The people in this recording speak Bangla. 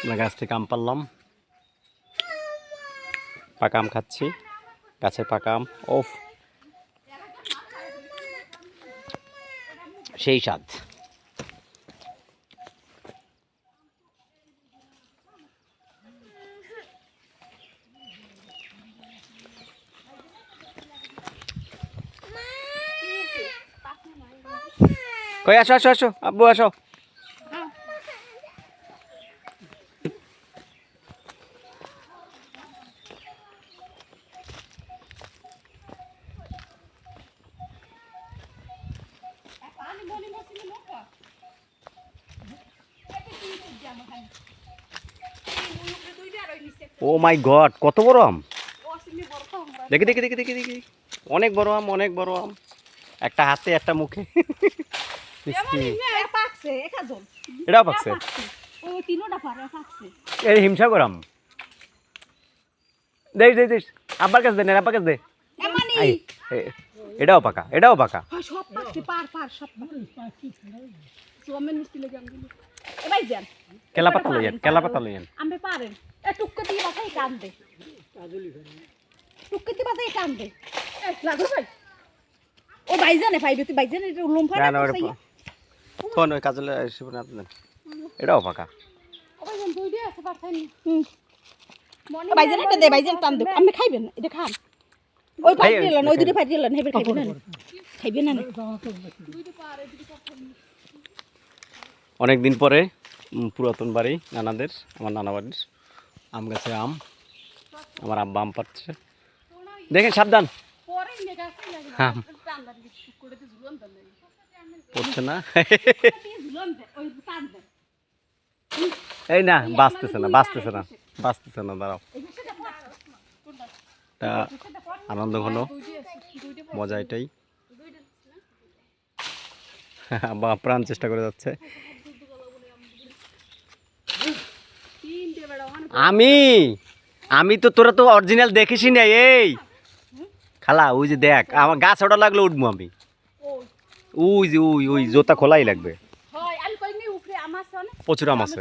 আমরা গাছ থেকে আম পারলাম, পাকা আম খাচ্ছি, গাছের পাকা আম। ওফ, সেই স্বাদ। কই আসো আসো আসো, আব্বু আসো। ও মাই গড, কত বড় আম! দেখি দেখি দেখি দেখি দেখি, অনেক বড় আম, অনেক বড় আম। একটা হাতে একটা মুখে। মিষ্টি। এটাও পাকছে। এই হিমসাগর আম। দেখ দেখ দেখ, আব্বার কাছে দে, আব্বার কাছে দে। আই, এটাও পাকা, এটাও পাকা। কেলা পাতা লইয়েন, কেলা পাতা লইয়েন। ও বাইজানে পাইবে, তুই বাইজানে এটা উলম ফাড়া করছিস। ফোন ওই কাজলে আসবে না আপনার। এটাও পাকা। ও বাইজান দুই দিয়ে আছে পারছানি। বাইজানে এটা দে, বাইজান টান দে। আমি খাইবেন, এটা খান। ওই ফাইট দিলেন, ওই দুটো ফাইট দিলেন, হেবে খাইবেন না। খাইবেন না। অনেক দিন পরে পুরাতন বাড়ি নানাদের, আমার নানা বাড়ির আম গাছে আম। আমার আব্বা আম পাচ্ছে, দেখেন সাবধান। আম পড়ছে না। এই না, বাঁচতেছে না, বাঁচতেছে না, বাঁচতেছে না, দাঁড়াও। এটা আনন্দ ঘন মজা, এটাই। আব্বা প্রাণ চেষ্টা করে যাচ্ছে। আমি আমি তো, তোরা তো অরিজিনাল দেখিসই না। এই খালা, ওই যে দেখ, আমার গাছ ওটা লাগলে উঠবো আমি। ওই যে ওই ওই জোতা খোলাই লাগবে। প্রচুর আম আছে।